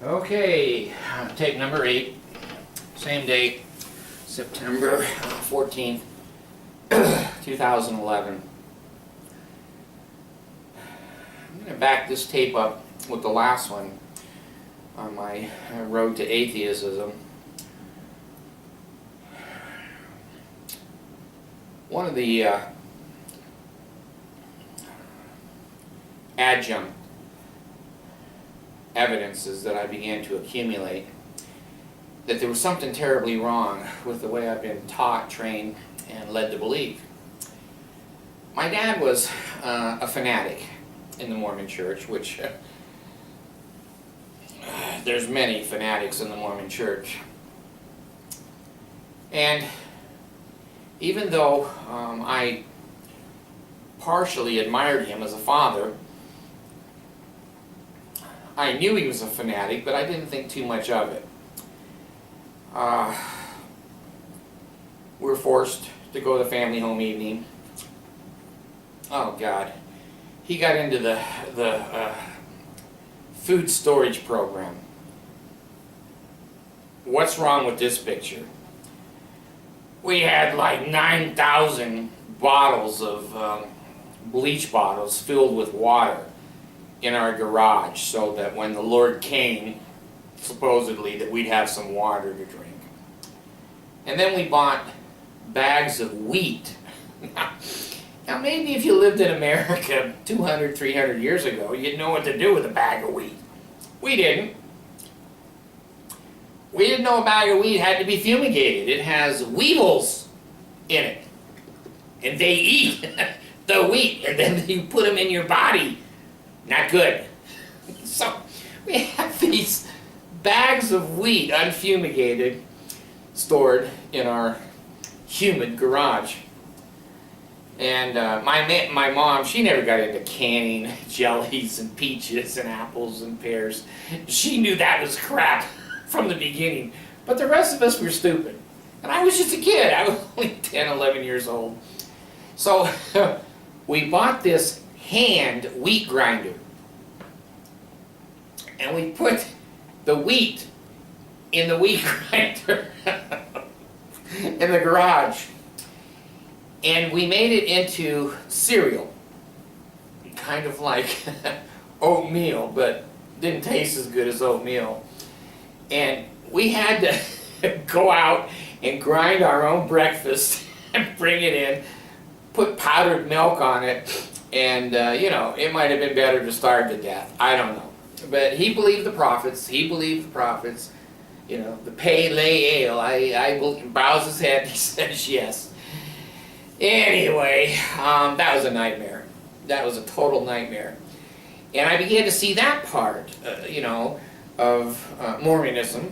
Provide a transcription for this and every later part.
Okay, tape number 8, same date, September 14th, 2011. I'm going to back this tape up with the last one on my road to atheism. One of the adjunct evidences that I began to accumulate that there was something terribly wrong with the way I've been taught, trained, and led to believe. My dad was a fanatic in the Mormon Church, which there's many fanatics in the Mormon Church. And even though I partially admired him as a father, I knew he was a fanatic, but I didn't think too much of it. We were forced to go to the family home evening. Oh God, he got into the food storage program. What's wrong with this picture? We had like 9,000 bottles of bleach bottles filled with water in our garage, so that when the Lord came, supposedly, that we'd have some water to drink. And then we bought bags of wheat. Now maybe if you lived in America 200, 300 years ago, you'd know what to do with a bag of wheat. We didn't. We didn't know a bag of wheat had to be fumigated. It has weevils in it. And they eat the wheat, and then you put them in your body. Not good. So we have these bags of wheat, unfumigated, stored in our humid garage. And my mom, she never got into canning jellies and peaches and apples and pears. She knew that was crap from the beginning. But the rest of us were stupid. And I was just a kid. I was only 10, 11 years old. So we bought this hand wheat grinder, and we put the wheat in the wheat grinder in the garage, and we made it into cereal, kind of like oatmeal, but didn't taste as good as oatmeal. And we had to go out and grind our own breakfast and bring it in, put powdered milk on it, and you know, it might have been better to starve to death. I don't know. But he believed the prophets. He believed the prophets. You know, the pale ale. I bows his head and he says yes. Anyway, that was a nightmare. That was a total nightmare. And I began to see that part, you know, of Mormonism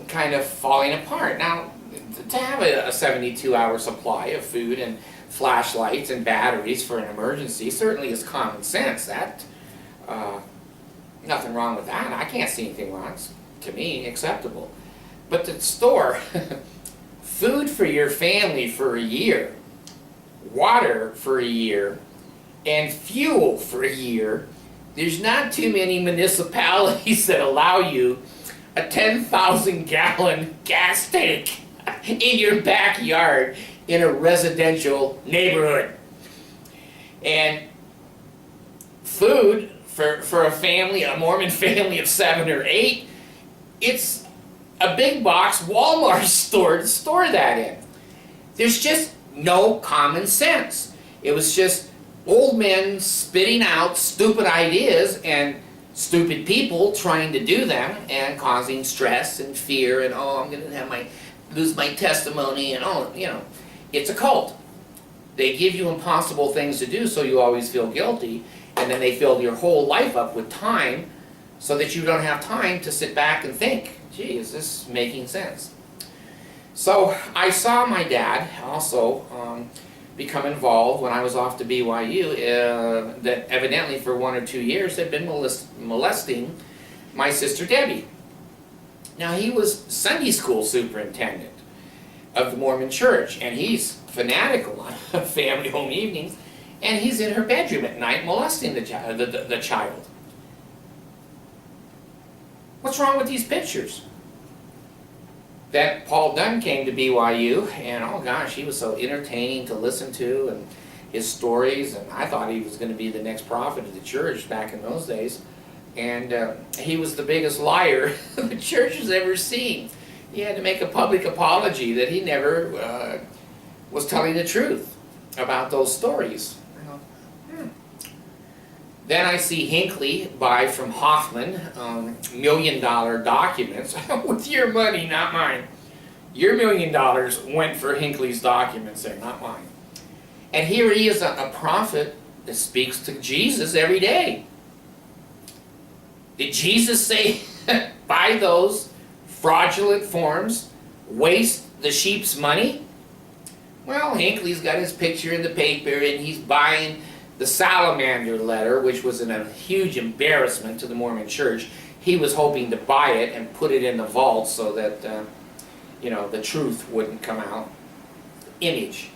kind of falling apart. Now, to have a 72-hour supply of food and flashlights and batteries for an emergency certainly is common sense. That, nothing wrong with that. I can't see anything wrong. It's, to me, acceptable. But to store food for your family for a year, water for a year, and fuel for a year, there's not too many municipalities that allow you a 10,000-gallon gas tank in your backyard in a residential neighborhood. And food for a family, a Mormon family of 7 or 8, it's a big box Walmart store to store that in. There's just no common sense. It was just old men spitting out stupid ideas and stupid people trying to do them and causing stress and fear and, oh, I'm going to lose my testimony and, oh, you know, it's a cult. They give you impossible things to do so you always feel guilty, and then they fill your whole life up with time so that you don't have time to sit back and think, gee, is this making sense? So I saw my dad also become involved when I was off to BYU, that evidently for 1 or 2 years had been molesting my sister Debbie. Now he was Sunday school superintendent of the Mormon Church, and he's fanatical on family home evenings, and he's in her bedroom at night molesting the child. What's wrong with these pictures? Then Paul Dunn came to BYU, and oh gosh, he was so entertaining to listen to, and his stories, and I thought he was going to be the next prophet of the church back in those days. And he was the biggest liar the church has ever seen. He had to make a public apology that he never was telling the truth about those stories. Then I see Hinckley buy from Hoffman $1 million documents with your money, not mine. Your $1 million went for Hinckley's documents there, not mine. And here he is, a prophet that speaks to Jesus every day. Did Jesus say, buy those fraudulent forms, waste the sheep's money? Well, Hinckley's got his picture in the paper, and he's buying the Salamander letter, which was a huge embarrassment to the Mormon Church. He was hoping to buy it and put it in the vault so that, the truth wouldn't come out. Image.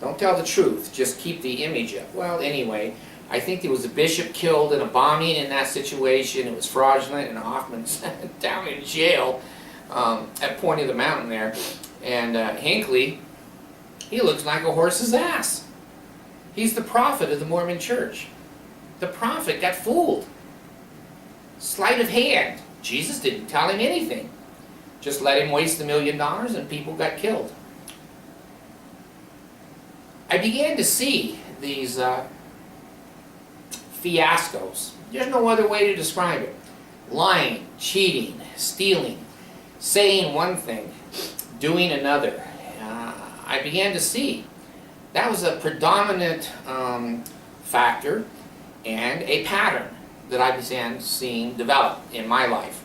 Don't tell the truth, just keep the image up. Well, anyway, I think there was a bishop killed in a bombing in that situation. It was fraudulent, and Hoffman's down in jail at Point of the Mountain there. And Hinckley, he looks like a horse's ass. He's the prophet of the Mormon Church. The prophet got fooled. Sleight of hand. Jesus didn't tell him anything. Just let him waste $1 million and people got killed. I began to see these fiascos. There's no other way to describe it. Lying, cheating, stealing, saying one thing, doing another. I began to see that was a predominant factor and a pattern that I began seeing develop in my life.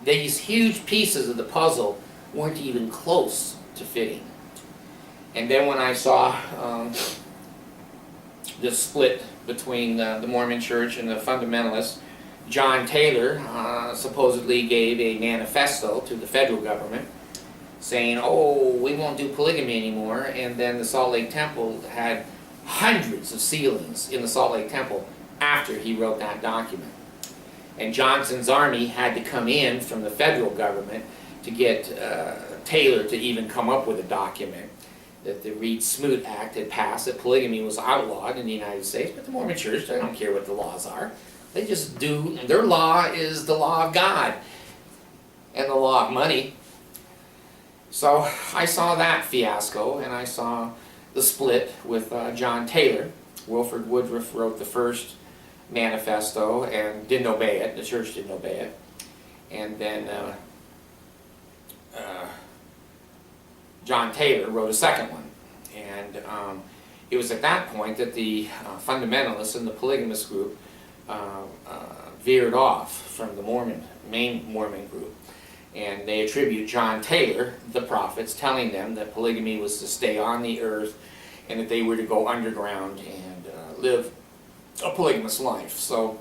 These huge pieces of the puzzle weren't even close to fitting. And then when I saw the split between the Mormon Church and the fundamentalists, John Taylor supposedly gave a manifesto to the federal government saying, oh, we won't do polygamy anymore, and then the Salt Lake Temple had hundreds of sealings in the Salt Lake Temple after he wrote that document. And Johnson's army had to come in from the federal government to get Taylor to even come up with a document that the Reed-Smoot Act had passed, that polygamy was outlawed in the United States, but the Mormon Church, they don't care what the laws are. They just do, their law is the law of God and the law of money. So I saw that fiasco, and I saw the split with John Taylor. Wilford Woodruff wrote the first manifesto and didn't obey it. The church didn't obey it. And then John Taylor wrote a second one. And it was at that point that the fundamentalists and the polygamist group veered off from the main Mormon group. And they attribute John Taylor, the prophets, telling them that polygamy was to stay on the earth and that they were to go underground and live a polygamous life. So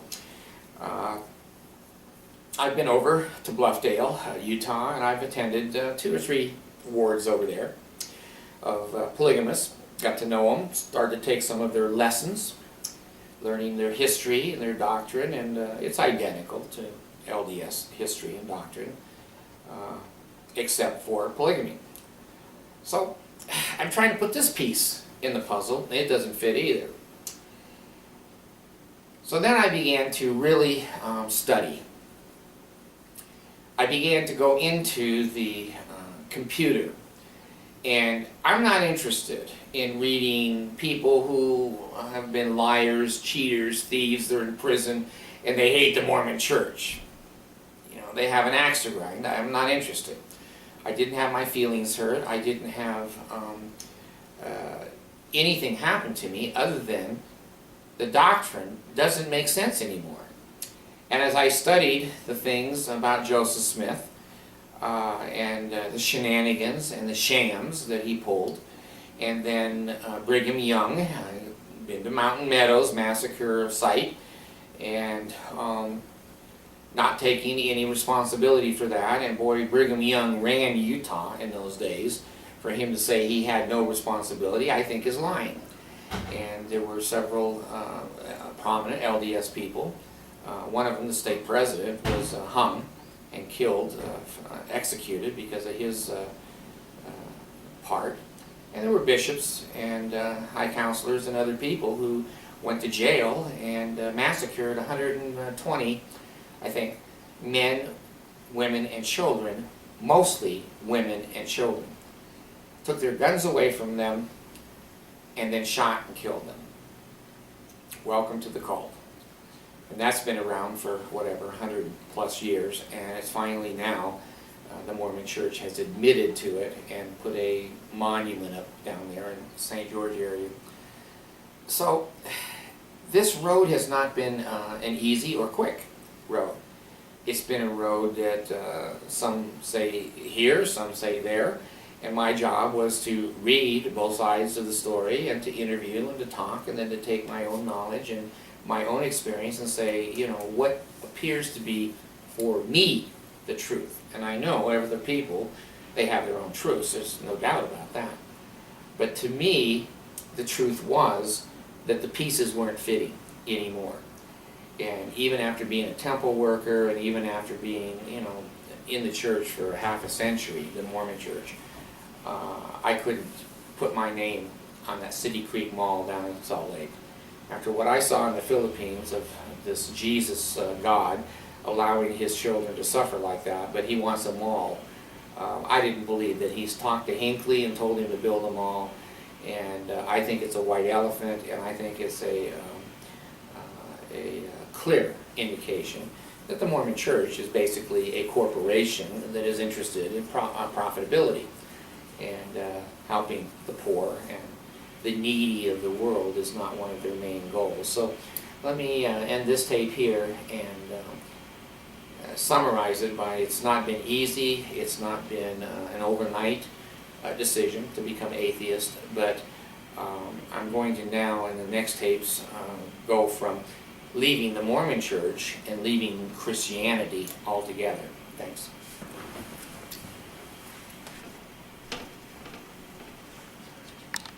I've been over to Bluffdale, Utah, and I've attended 2 or 3 wards over there of polygamists. Got to know them, started to take some of their lessons, learning their history and their doctrine, and it's identical to LDS history and doctrine. Except for polygamy. So I'm trying to put this piece in the puzzle. It doesn't fit either. So then I began to really study. I began to go into the computer. And I'm not interested in reading people who have been liars, cheaters, thieves, they're in prison, and they hate the Mormon Church. They have an axe to grind. I'm not interested. I didn't have my feelings hurt. I didn't have anything happen to me other than the doctrine doesn't make sense anymore. And as I studied the things about Joseph Smith and the shenanigans and the shams that he pulled, and then Brigham Young, I've been to Mountain Meadows massacre site, and not taking any responsibility for that, and boy, Brigham Young ran Utah in those days. For him to say he had no responsibility, I think is lying. And there were several prominent LDS people One of them, the state president, was hung and killed, executed because of his part. And there were bishops and high counselors and other people who went to jail and massacred 120, I think, men, women, and children, mostly women and children. Took their guns away from them and then shot and killed them. Welcome to the cult. And that's been around for whatever, 100 plus years, and it's finally now, the Mormon Church has admitted to it and put a monument up down there in St. George area. So this road has not been an easy or quick road. It's been a road that some say here, some say there, and my job was to read both sides of the story and to interview and to talk and then to take my own knowledge and my own experience and say, you know, what appears to be for me the truth. And I know other people, they have their own truths, there's no doubt about that. But to me, the truth was that the pieces weren't fitting anymore. And even after being a temple worker and even after being, you know, in the church for half a century, the Mormon church, I couldn't put my name on that City Creek Mall down in Salt Lake. After what I saw in the Philippines of this Jesus God allowing his children to suffer like that, but he wants them all. I didn't believe that. He's talked to Hinckley and told him to build them all, and I think it's a white elephant, and I think it's a clear indication that the Mormon Church is basically a corporation that is interested in profitability and helping the poor, and the needy of the world is not one of their main goals. So let me end this tape here and summarize it by it's not been easy, it's not been an overnight decision to become atheist, but I'm going to now in the next tapes go from leaving the Mormon Church and leaving Christianity altogether. Thanks.